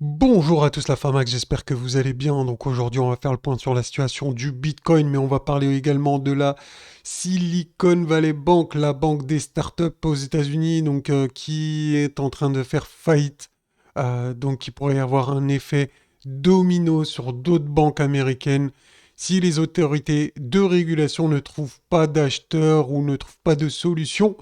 Bonjour à tous la Famax, j'espère que vous allez bien. Donc aujourd'hui on va faire le point sur la situation du Bitcoin, mais on va parler également de la Silicon Valley Bank, la banque des startups aux États-Unis, qui est en train de faire faillite. Donc il pourrait y avoir un effet domino sur d'autres banques américaines si les autorités de régulation ne trouvent pas d'acheteurs ou ne trouvent pas de solution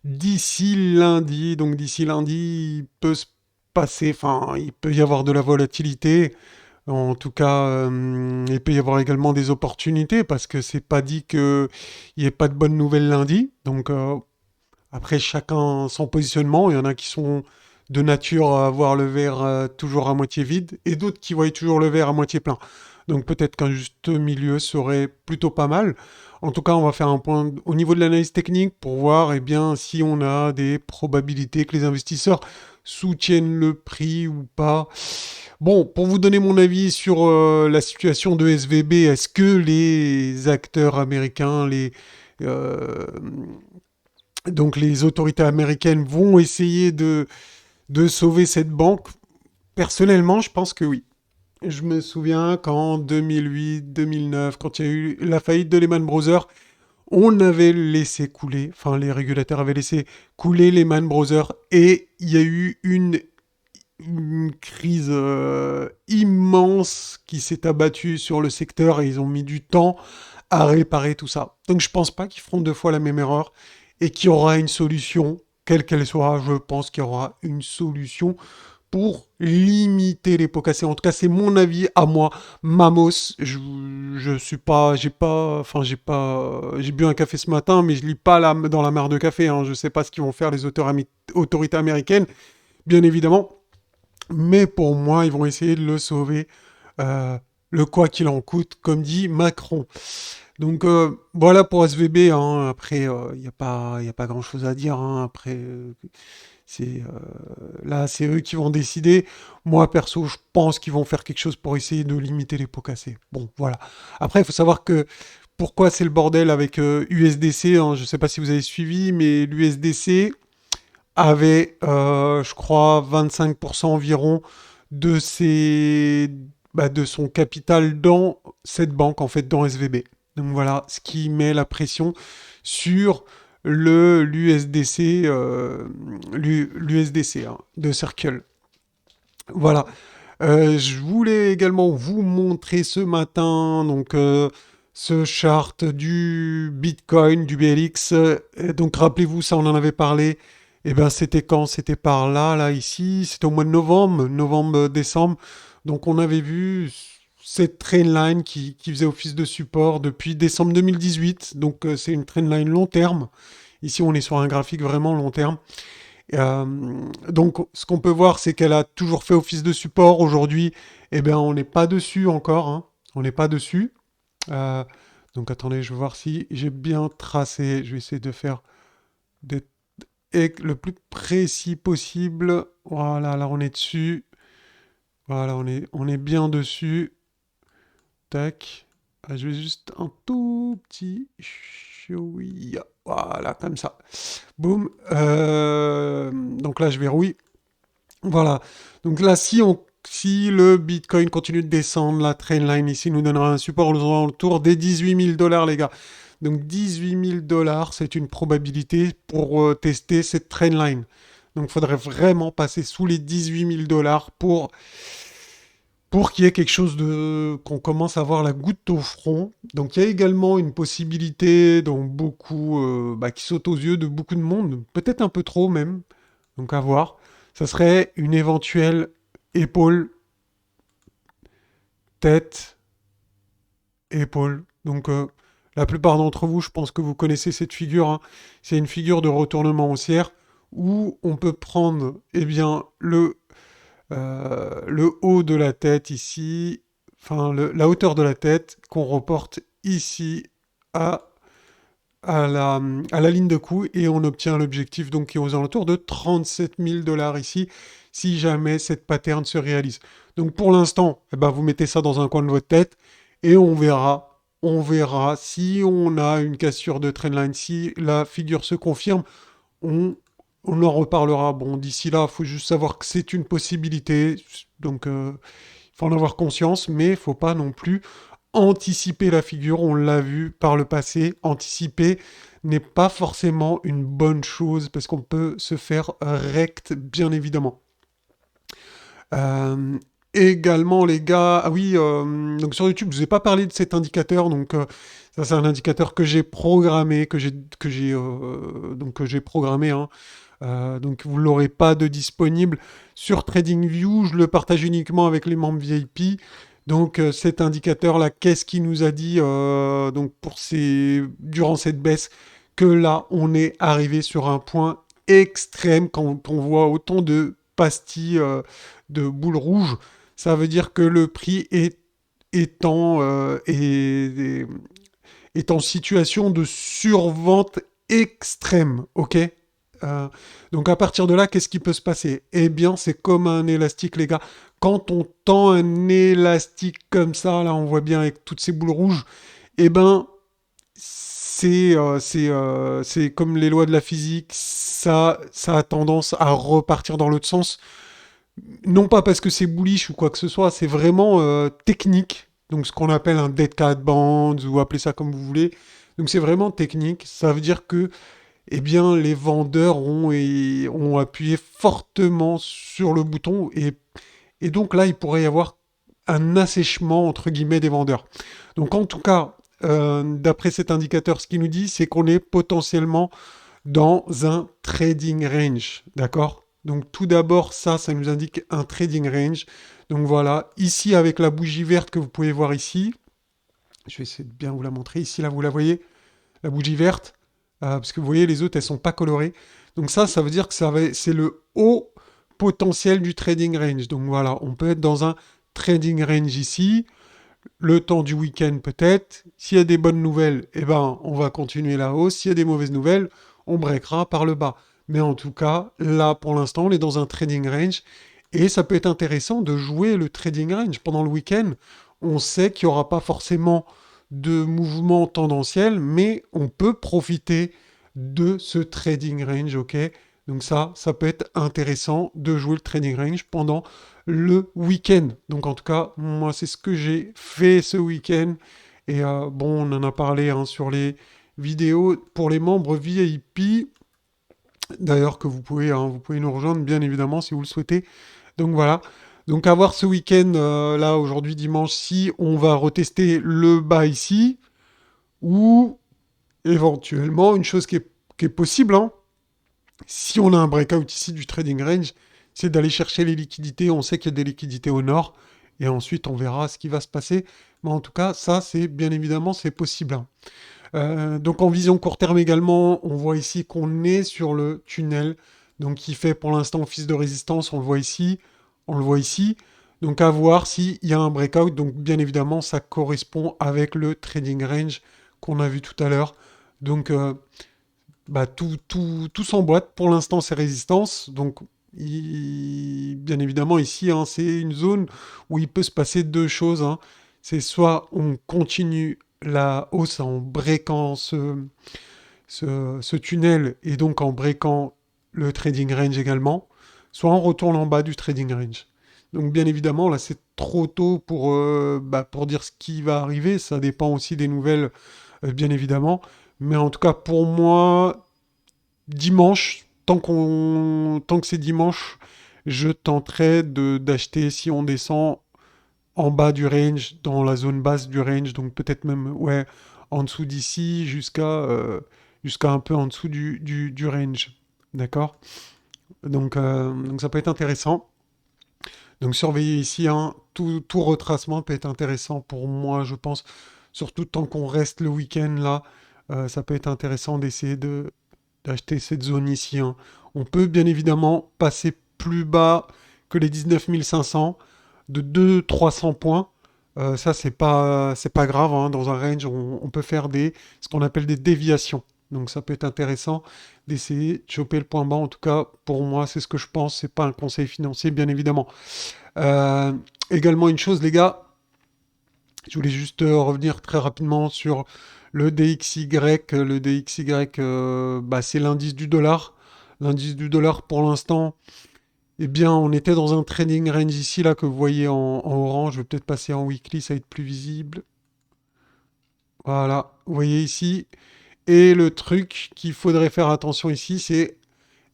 d'ici lundi. Donc d'ici lundi, il peut se passer, enfin, il peut y avoir de la volatilité. En tout cas, il peut y avoir également des opportunités parce que c'est pas dit qu'il n'y ait pas de bonnes nouvelles lundi. Après, chacun son positionnement. Il y en a qui sont de nature à voir le verre toujours à moitié vide et d'autres qui voient toujours le verre à moitié plein. Donc peut-être qu'un juste milieu serait plutôt pas mal. En tout cas, on va faire un point au niveau de l'analyse technique pour voir eh bien, si on a des probabilités que les investisseurs soutiennent le prix ou pas. Bon, pour vous donner mon avis sur la situation de SVB, est-ce que les acteurs américains, euh, donc les autorités américaines vont essayer de sauver cette banque? Personnellement, je pense que oui. Je me souviens qu'en 2008-2009, quand il y a eu la faillite de Lehman Brothers, on avait laissé couler, enfin les régulateurs avaient laissé couler Lehman Brothers et il y a eu une crise immense qui s'est abattue sur le secteur et ils ont mis du temps à réparer tout ça. Donc je pense pas qu'ils feront deux fois la même erreur et qu'il y aura une solution, quelle qu'elle soit. Je pense qu'il y aura une solution pour limiter les pots cassés. En tout cas, c'est mon avis à moi. Mamos, je suis pas, j'ai bu un café ce matin, mais je lis pas dans la mare de café. Hein. Je sais pas ce qu'ils vont faire les autorités américaines, bien évidemment. Mais pour moi, ils vont essayer de le sauver. euh, le quoi qu'il en coûte, comme dit Macron. Voilà pour SVB. Hein. Après, y a pas grand-chose à dire. Hein. Après, là, c'est eux qui vont décider. Moi, perso, je pense qu'ils vont faire quelque chose pour essayer de limiter les pots cassés. Bon, voilà. Après, il faut savoir que pourquoi c'est le bordel avec USDC. Hein. Je ne sais pas si vous avez suivi, mais l'USDC avait, je crois, 25% environ de de son capital dans cette banque, en fait, dans SVB. Donc voilà, ce qui met la pression sur le l'USDC l'USDC de Circle. Voilà. Je voulais également vous montrer ce matin ce chart du Bitcoin, du BLX. Donc rappelez-vous, ça on en avait parlé. Et ben c'était quand? C'était par là, ici. C'était au mois de novembre, décembre. Donc on avait vu cette trendline qui faisait office de support depuis décembre 2018. C'est une trendline long terme. Ici on est sur un graphique vraiment long terme. Ce qu'on peut voir, c'est qu'elle a toujours fait office de support. Aujourd'hui, eh bien, on n'est pas dessus encore. Hein. On n'est pas dessus. Euh, attendez, je vais voir si j'ai bien tracé. Je vais essayer de faire d'être le plus précis possible. Voilà, là, on est dessus. Voilà, on est bien dessus. Tac. Je vais juste un tout petit chouïa. Voilà, comme ça. Boum. Donc là, je verrouille. Voilà. Donc là, si le Bitcoin continue de descendre, la trendline ici nous donnera un support autour des 18 000 $, les gars. Donc 18 000 $, c'est une probabilité pour tester cette trendline. Donc il faudrait vraiment passer sous les 18 000 $ pour qu'il y ait quelque chose qu'on commence à voir la goutte au front. Donc il y a également une possibilité qui saute aux yeux de beaucoup de monde, peut-être un peu trop même. Donc à voir. Ça serait une éventuelle épaule, tête, épaule. La plupart d'entre vous, je pense que vous connaissez cette figure. Hein. C'est une figure de retournement haussière où on peut prendre le haut de la tête ici, la hauteur de la tête qu'on reporte ici à, à la ligne de coup et on obtient l'objectif donc qui est aux alentours de 37 000 $ ici si jamais cette pattern se réalise. Donc pour l'instant, eh ben, vous mettez ça dans un coin de votre tête et on verra si on a une cassure de trendline, si la figure se confirme, on On en reparlera. Bon, d'ici là, il faut juste savoir que c'est une possibilité. Donc, il faut en avoir conscience, mais il faut pas non plus anticiper la figure. On l'a vu par le passé. Anticiper n'est pas forcément une bonne chose parce qu'on peut se faire rect, bien évidemment. Euh, également, les gars, ah oui, donc sur YouTube, je vous ai pas parlé de cet indicateur. Donc, ça, c'est un indicateur que j'ai programmé, que j'ai programmé, hein. Donc vous l'aurez pas de disponible sur TradingView. Je le partage uniquement avec les membres VIP. Donc cet indicateur-là, qu'est-ce qu'il nous a dit donc durant cette baisse que là on est arrivé sur un point extrême quand on voit autant de pastilles de boules rouges. Ça veut dire que le prix est en situation de survente extrême, ok. Euh, donc à partir de là, qu'est-ce qui peut se passer? Eh bien, c'est comme un élastique, les gars. Quand on tend un élastique comme ça, là, on voit bien avec toutes ces boules rouges, eh ben, c'est comme les lois de la physique, ça a tendance à repartir dans l'autre sens. Non pas parce que c'est bullish ou quoi que ce soit, c'est vraiment technique. Donc ce qu'on appelle un dead cat band, ou appelez ça comme vous voulez. Donc c'est vraiment technique. Ça veut dire que eh bien, les vendeurs ont appuyé fortement sur le bouton et donc là, il pourrait y avoir un assèchement entre guillemets des vendeurs. Donc en tout cas, d'après cet indicateur, ce qu'il nous dit, c'est qu'on est potentiellement dans un trading range, d'accord? Donc tout d'abord, ça nous indique un trading range. Donc voilà, ici avec la bougie verte que vous pouvez voir ici, je vais essayer de bien vous la montrer. Ici, là, vous la voyez, la bougie verte, parce que vous voyez, les autres, elles sont pas colorées. Donc ça veut dire que c'est le haut potentiel du trading range. Donc voilà, on peut être dans un trading range ici, le temps du week-end peut-être. S'il y a des bonnes nouvelles, eh ben, on va continuer la hausse. S'il y a des mauvaises nouvelles, on breakera par le bas. Mais en tout cas, là, pour l'instant, on est dans un trading range. Et ça peut être intéressant de jouer le trading range pendant le week-end. On sait qu'il n'y aura pas forcément de mouvement tendanciel, mais on peut profiter de ce trading range, ok? Donc ça peut être intéressant de jouer le trading range pendant le week-end. Donc en tout cas, moi c'est ce que j'ai fait ce week-end. Et bon, on en a parlé hein, sur les vidéos pour les membres VIP. D'ailleurs que vous pouvez nous rejoindre bien évidemment si vous le souhaitez. Donc voilà. Donc à voir ce week-end, là aujourd'hui dimanche, si on va retester le bas ici, ou éventuellement une chose qui est possible, hein, si on a un breakout ici du trading range, c'est d'aller chercher les liquidités. On sait qu'il y a des liquidités au nord. Et ensuite, on verra ce qui va se passer. Mais en tout cas, ça, c'est bien évidemment, c'est possible, hein. Donc en vision court terme également, on voit ici qu'on est sur le tunnel. Donc qui fait pour l'instant office de résistance. On le voit ici. On le voit ici. Donc à voir s'il y a un breakout. Donc bien évidemment, ça correspond avec le trading range qu'on a vu tout à l'heure. Donc bah, tout s'emboîte. Pour l'instant, c'est résistance. Donc, bien évidemment, ici, hein, c'est une zone où il peut se passer deux choses, hein. C'est soit on continue la hausse en breakant ce tunnel et donc en breakant le trading range également, soit on retourne en bas du trading range. Donc bien évidemment, là c'est trop tôt pour dire ce qui va arriver, ça dépend aussi des nouvelles, bien évidemment. Mais en tout cas, pour moi, dimanche, tant que c'est dimanche, je tenterai d'acheter si on descend en bas du range, dans la zone basse du range, donc peut-être même ouais, en dessous d'ici jusqu'à un peu en dessous du range. D'accord? Donc ça peut être intéressant. Donc surveillez ici, hein, tout retracement peut être intéressant pour moi, je pense. Surtout tant qu'on reste le week-end là, ça peut être intéressant d'essayer d'acheter cette zone ici, hein. On peut bien évidemment passer plus bas que les 19 500 de 200-300 points. Ça, c'est pas grave, hein. Dans un range, on peut faire ce qu'on appelle des déviations. Donc ça peut être intéressant d'essayer de choper le point bas. En tout cas, pour moi, c'est ce que je pense. C'est pas un conseil financier, bien évidemment. Euh, également une chose, les gars, je voulais juste revenir très rapidement sur le DXY. Le DXY, bah, c'est l'indice du dollar. L'indice du dollar pour l'instant, eh bien, on était dans un trading range ici, là, que vous voyez en orange. Je vais peut-être passer en weekly, ça va être plus visible. Voilà, vous voyez ici. Et le truc qu'il faudrait faire attention ici, c'est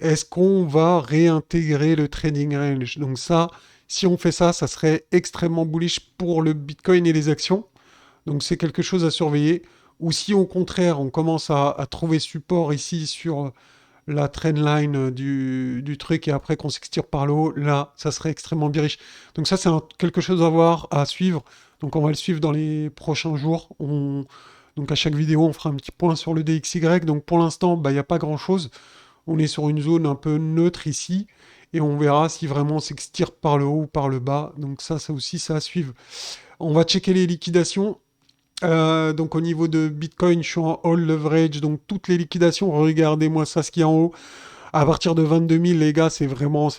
est-ce qu'on va réintégrer le trading range? Donc ça, si on fait ça, ça serait extrêmement bullish pour le Bitcoin et les actions. Donc c'est quelque chose à surveiller. Ou si au contraire, on commence à trouver support ici sur la trendline du truc et après qu'on s'extire par le haut, là, ça serait extrêmement bearish. Donc ça, c'est quelque chose à voir, à suivre. Donc on va le suivre dans les prochains jours. Donc à chaque vidéo, on fera un petit point sur le DXY. Donc pour l'instant, bah, il n'y a pas grand-chose. On est sur une zone un peu neutre ici. Et on verra si vraiment on s'extire par le haut ou par le bas. Donc ça aussi, ça à suivre. On va checker les liquidations. Donc au niveau de Bitcoin, je suis en all leverage, donc toutes les liquidations, regardez-moi ça, ce qu'il y a en haut. À partir de 22 000, les gars, c'est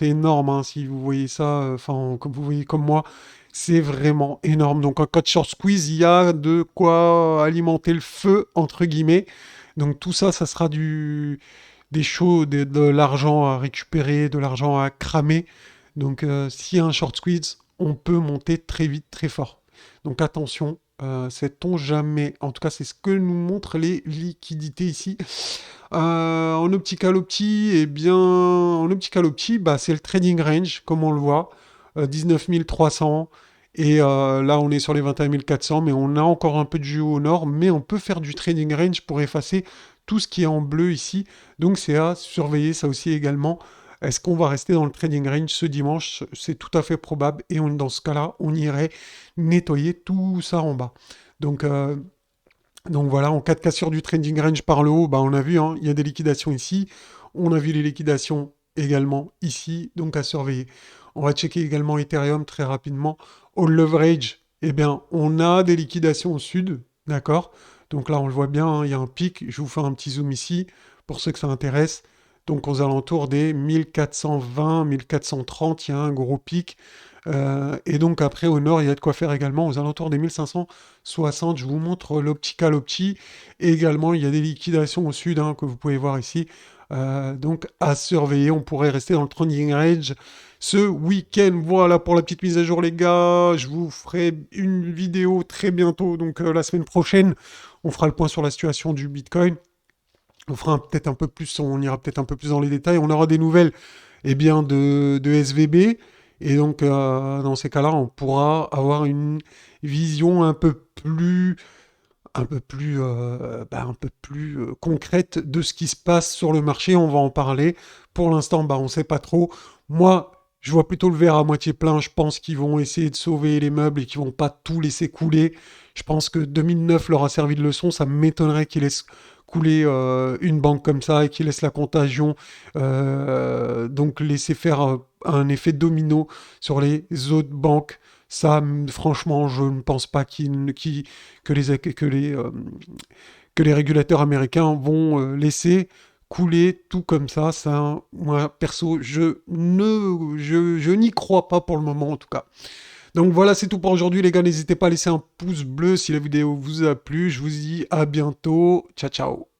énorme, hein, si vous voyez ça, enfin, comme vous voyez comme moi, c'est vraiment énorme. Donc en cas de short squeeze, il y a de quoi alimenter le feu, entre guillemets. Donc tout ça, ça sera des shows, de l'argent à récupérer, de l'argent à cramer. Donc s'il y a un short squeeze, on peut monter très vite, très fort. Donc attention, sait-on jamais. En tout cas, c'est ce que nous montrent les liquidités ici. En optical opti, eh bien, en optical opti, bah, c'est le trading range, comme on le voit, 19 300. Et là, on est sur les 21 400, mais on a encore un peu de jus au nord, mais on peut faire du trading range pour effacer tout ce qui est en bleu ici. Donc c'est à surveiller ça aussi également. Est-ce qu'on va rester dans le trading range ce dimanche? C'est tout à fait probable. Et dans ce cas-là, on irait nettoyer tout ça en bas. Donc, euh, donc voilà, en cas de cassure du trading range par le haut, bah on a vu, hein, il y a des liquidations ici. On a vu les liquidations également ici, donc à surveiller. On va checker également Ethereum très rapidement. All leverage, eh bien, on a des liquidations au sud, d'accord? Donc là, on le voit bien, hein, il y a un pic. Je vous fais un petit zoom ici pour ceux que ça intéresse. Donc aux alentours des 1420, 1430, il y a un gros pic. Et donc après au nord, il y a de quoi faire également aux alentours des 1560. Je vous montre l'optical opti. Et également, il y a des liquidations au sud, hein, que vous pouvez voir ici. Donc à surveiller, on pourrait rester dans le trending range ce week-end. Voilà pour la petite mise à jour les gars. Je vous ferai une vidéo très bientôt, donc la semaine prochaine. On fera le point sur la situation du Bitcoin. On fera peut-être un peu plus, on ira peut-être un peu plus dans les détails. On aura des nouvelles, eh bien, de SVB. Et donc, dans ces cas-là, on pourra avoir une vision un peu plus concrète de ce qui se passe sur le marché. On va en parler. Pour l'instant, bah, on ne sait pas trop. Moi, je vois plutôt le verre à moitié plein. Je pense qu'ils vont essayer de sauver les meubles et qu'ils vont pas tout laisser couler. Je pense que 2009 leur a servi de leçon. Ça m'étonnerait qu'ils laissent couler une banque comme ça et qu'ils laissent la contagion, donc laisser faire un effet domino sur les autres banques. Ça, franchement, je ne pense pas que les régulateurs américains vont laisser couler tout comme ça. Ça, moi, perso, je n'y crois pas pour le moment, en tout cas. Donc voilà, c'est tout pour aujourd'hui, les gars. N'hésitez pas à laisser un pouce bleu si la vidéo vous a plu. Je vous dis à bientôt. Ciao, ciao.